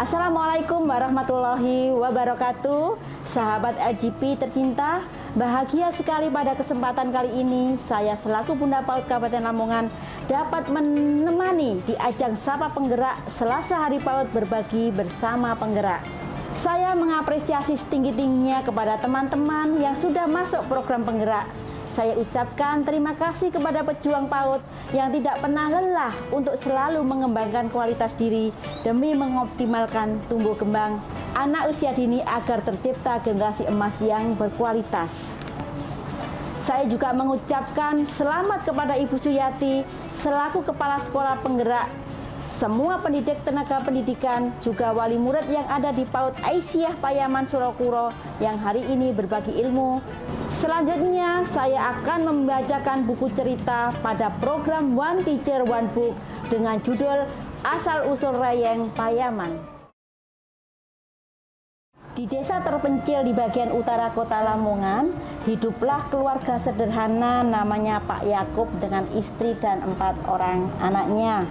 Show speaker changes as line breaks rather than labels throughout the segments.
Assalamualaikum warahmatullahi wabarakatuh. Sahabat LGP tercinta, bahagia sekali pada kesempatan kali ini saya selaku Bunda PAUD Kabupaten Lamongan dapat menemani di ajang Sapa Penggerak Selasa Hari PAUD berbagi bersama penggerak. Saya mengapresiasi setinggi-tingginya kepada teman-teman yang sudah masuk program penggerak. Saya ucapkan terima kasih kepada pejuang PAUD yang tidak pernah lelah untuk selalu mengembangkan kualitas diri demi mengoptimalkan tumbuh kembang anak usia dini agar tercipta generasi emas yang berkualitas. Saya juga mengucapkan selamat kepada Ibu Suyati selaku Kepala Sekolah Penggerak, semua pendidik tenaga pendidikan, juga wali murid yang ada di PAUD Aisyah Payaman Surokuro yang hari ini berbagi ilmu. Selanjutnya saya akan membacakan buku cerita pada program One Teacher One Book dengan judul Asal Usul Reyeng Payaman. Di desa terpencil di bagian utara kota Lamongan, hiduplah keluarga sederhana namanya Pak Yakub dengan istri dan 4 orang anaknya.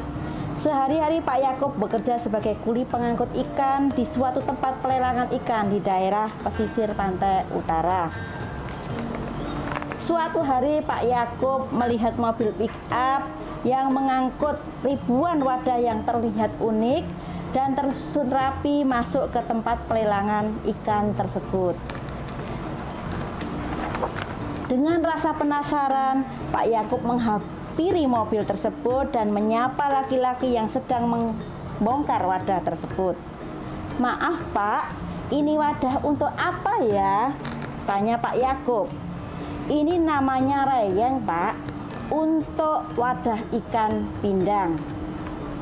Sehari-hari Pak Yakub bekerja sebagai kuli pengangkut ikan di suatu tempat pelelangan ikan di daerah pesisir pantai utara. Suatu hari Pak Yakub melihat mobil pick-up yang mengangkut ribuan wadah yang terlihat unik dan tersusun rapi masuk ke tempat pelelangan ikan tersebut. Dengan rasa penasaran, Pak Yakub menghampiri mobil tersebut dan menyapa laki-laki yang sedang membongkar wadah tersebut. "Maaf Pak, ini wadah untuk apa ya?" tanya Pak Yakub. "Ini namanya reyeng Pak, untuk wadah ikan pindang.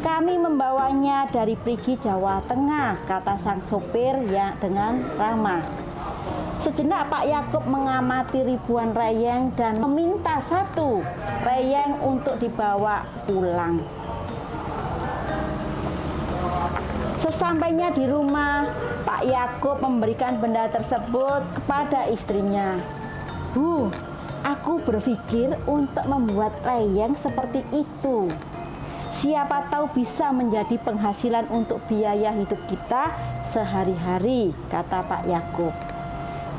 Kami membawanya dari Prigi, Jawa Tengah," kata sang sopir ya dengan ramah. Sejenak Pak Yakub mengamati ribuan reyeng dan meminta 1 reyeng untuk dibawa pulang. Sesampainya di rumah, Pak Yakub memberikan benda tersebut kepada istrinya. "Bu, aku berpikir untuk membuat reyeng seperti itu. Siapa tahu bisa menjadi penghasilan untuk biaya hidup kita sehari-hari," kata Pak Yakub.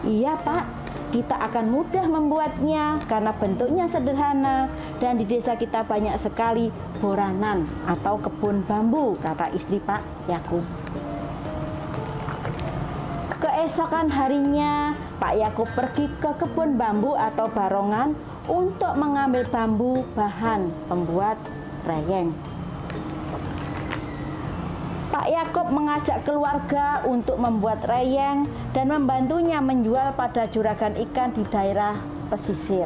"Iya Pak, kita akan mudah membuatnya karena bentuknya sederhana dan di desa kita banyak sekali boranan atau kebun bambu," kata istri Pak Yakub. Keesokan harinya, Pak Yakub pergi ke kebun bambu atau barongan untuk mengambil bambu bahan pembuat reyeng. Pak Yakub mengajak keluarga untuk membuat reyeng dan membantunya menjual pada juragan ikan di daerah pesisir.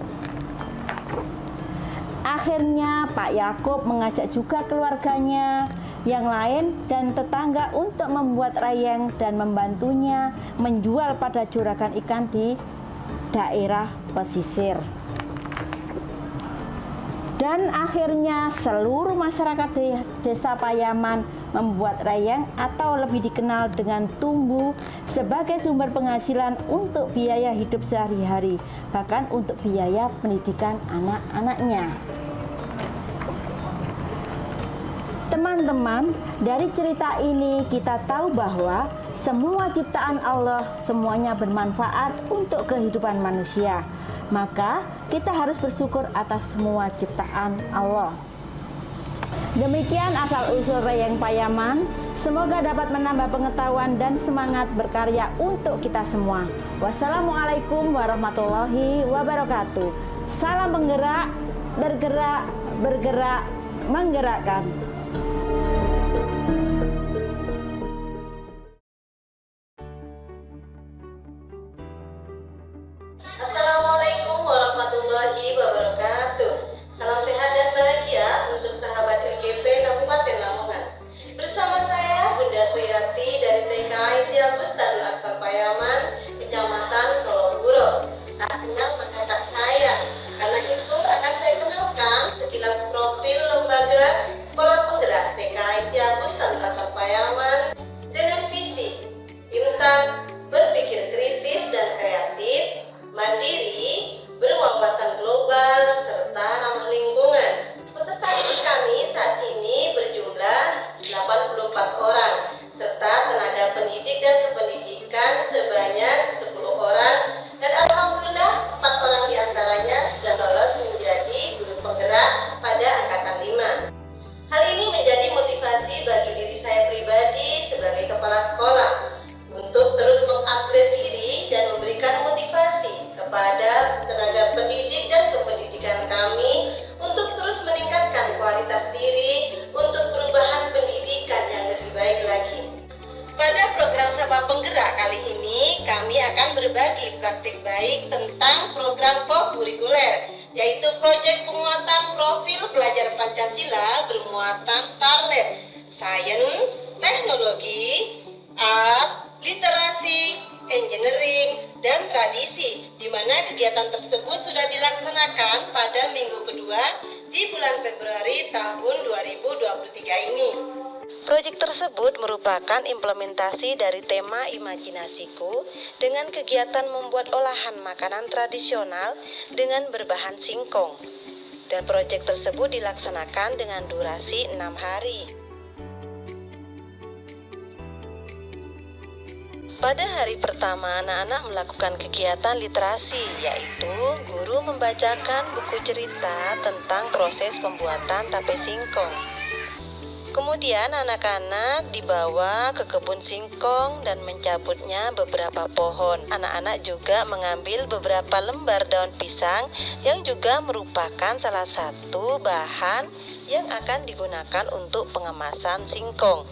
Akhirnya Pak Yakub mengajak juga keluarganya yang lain dan tetangga untuk membuat reyeng dan membantunya menjual pada juragan ikan di daerah pesisir. Dan akhirnya seluruh masyarakat desa Payaman membuat reyeng atau lebih dikenal dengan tumbu sebagai sumber penghasilan untuk biaya hidup sehari-hari, bahkan untuk biaya pendidikan anak-anaknya. Teman-teman, dari cerita ini kita tahu bahwa semua ciptaan Allah semuanya bermanfaat untuk kehidupan manusia. Maka kita harus bersyukur atas semua ciptaan Allah. Demikian asal-usul reyeng Payaman. Semoga dapat menambah pengetahuan dan semangat berkarya untuk kita semua. Wassalamualaikum warahmatullahi wabarakatuh. Salam penggerak, bergerak, bergerak, menggerakkan.
Assalamualaikum warahmatullahi wabarakatuh. Salam sehat dan bahagia untuk sahabat LGP Kabupaten Lamongan. Bersama saya Bunda Suyati dari TK Aisyah Darul Akbar Payaman, Kecamatan Sologuro. Tak kenal maka tak sayang. Karena itu akan saya kenalkan sekilas profil lembaga Sekolah Penggerak program Sapa Penggerak kali ini kami akan berbagi praktik baik tentang program co-kurikuler, yaitu proyek penguatan profil pelajar Pancasila bermuatan StarLab, Sains, Teknologi, Art, Literasi, Engineering, dan Tradisi, di mana kegiatan tersebut sudah dilaksanakan pada minggu kedua di bulan Februari tahun 2023 ini. Proyek tersebut merupakan implementasi dari tema Imajinasiku dengan kegiatan membuat olahan makanan tradisional dengan berbahan singkong. Dan proyek tersebut dilaksanakan dengan durasi 6 hari. Pada hari pertama, anak-anak melakukan kegiatan literasi, yaitu guru membacakan buku cerita tentang proses pembuatan tape singkong. Kemudian anak-anak dibawa ke kebun singkong dan mencabutnya beberapa pohon. Anak-anak juga mengambil beberapa lembar daun pisang yang juga merupakan salah satu bahan yang akan digunakan untuk pengemasan singkong.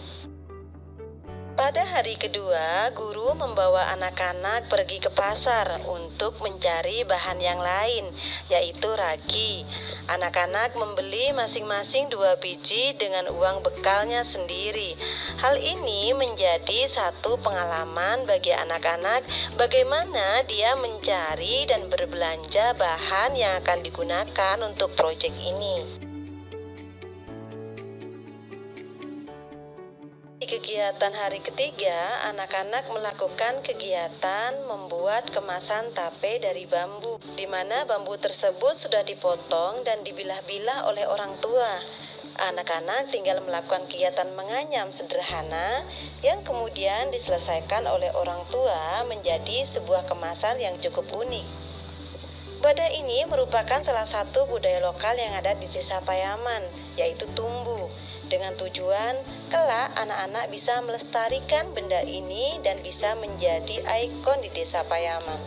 Pada hari kedua, guru membawa anak-anak pergi ke pasar untuk mencari bahan yang lain, yaitu ragi. Anak-anak membeli masing-masing 2 biji dengan uang bekalnya sendiri. Hal ini menjadi satu pengalaman bagi anak-anak bagaimana dia mencari dan berbelanja bahan yang akan digunakan untuk proyek ini. Di kegiatan hari ketiga, anak-anak melakukan kegiatan membuat kemasan tape dari bambu, di mana bambu tersebut sudah dipotong dan dibilah-bilah oleh orang tua. Anak-anak tinggal melakukan kegiatan menganyam sederhana yang kemudian diselesaikan oleh orang tua menjadi sebuah kemasan yang cukup unik. Bada ini merupakan salah satu budaya lokal yang ada di Desa Payaman, yaitu tumbuh, dengan tujuan kelak anak-anak bisa melestarikan benda ini dan bisa menjadi ikon di Desa Payaman.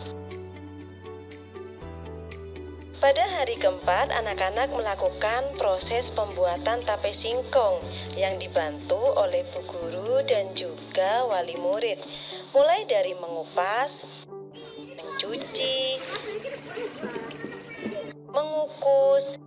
Pada hari keempat, anak-anak melakukan proses pembuatan tape singkong yang dibantu oleh bu guru dan juga wali murid, mulai dari mengupas, mencuci, mengukus,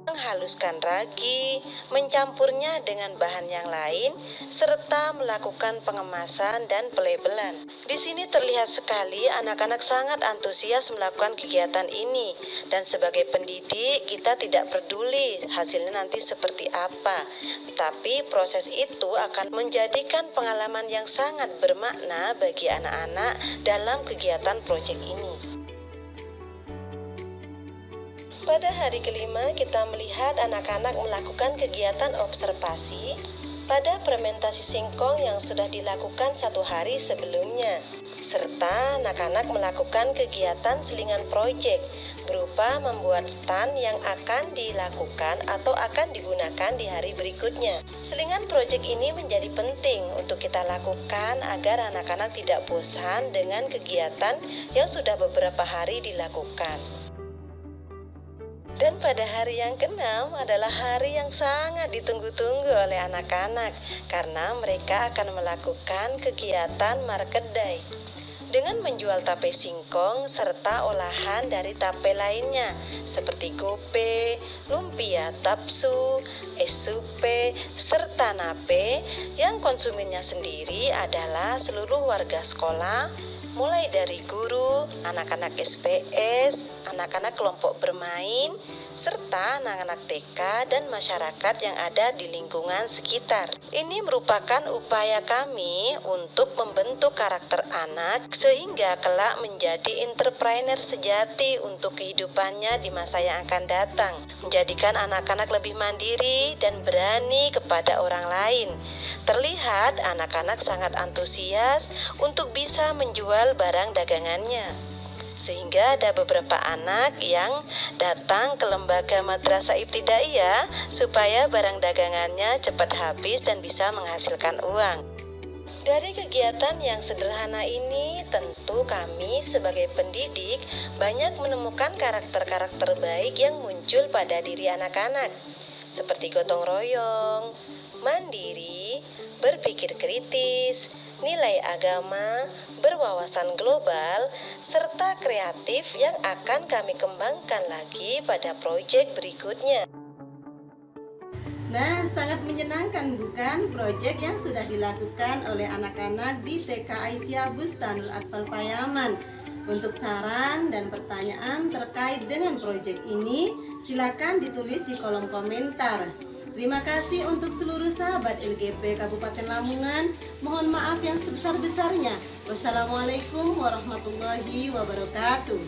menghaluskan ragi, mencampurnya dengan bahan yang lain, serta melakukan pengemasan dan pelebelan. Di sini terlihat sekali anak-anak sangat antusias melakukan kegiatan ini, dan sebagai pendidik kita tidak peduli hasilnya nanti seperti apa, tapi proses itu akan menjadikan pengalaman yang sangat bermakna bagi anak-anak dalam kegiatan proyek ini. Pada hari kelima, kita melihat anak-anak melakukan kegiatan observasi pada fermentasi singkong yang sudah dilakukan 1 hari sebelumnya, serta anak-anak melakukan kegiatan selingan proyek berupa membuat stand yang akan dilakukan atau akan digunakan di hari berikutnya. Selingan proyek ini menjadi penting untuk kita lakukan agar anak-anak tidak bosan dengan kegiatan yang sudah beberapa hari dilakukan. Dan pada hari yang ke-6 adalah hari yang sangat ditunggu-tunggu oleh anak-anak karena mereka akan melakukan kegiatan market day dengan menjual tape singkong serta olahan dari tape lainnya seperti gope, lumpia tapsu, esupe, serta nape yang konsumennya sendiri adalah seluruh warga sekolah, mulai dari guru, anak-anak SPS, anak-anak kelompok bermain, serta anak-anak TK dan masyarakat yang ada di lingkungan sekitar. Ini merupakan upaya kami untuk membentuk karakter anak sehingga kelak menjadi entrepreneur sejati untuk kehidupannya di masa yang akan datang, menjadikan anak-anak lebih mandiri dan berani kepada orang lain. Terlihat anak-anak sangat antusias untuk bisa menjual barang dagangannya. Sehingga ada beberapa anak yang datang ke lembaga madrasah ibtidaiyah supaya barang dagangannya cepat habis dan bisa menghasilkan uang. Dari kegiatan yang sederhana ini, tentu kami sebagai pendidik banyak menemukan karakter-karakter baik yang muncul pada diri anak-anak, seperti gotong royong, mandiri, berpikir kritis, nilai agama, berwawasan global, serta kreatif yang akan kami kembangkan lagi pada proyek berikutnya. Nah, sangat menyenangkan bukan proyek yang sudah dilakukan oleh anak-anak di TK Aisyah Bustanul Atfal Payaman. Untuk saran dan pertanyaan terkait dengan proyek ini, silakan ditulis di kolom komentar. Terima kasih untuk seluruh sahabat LGP Kabupaten Lamongan. Mohon maaf yang sebesar-besarnya. Wassalamualaikum warahmatullahi wabarakatuh.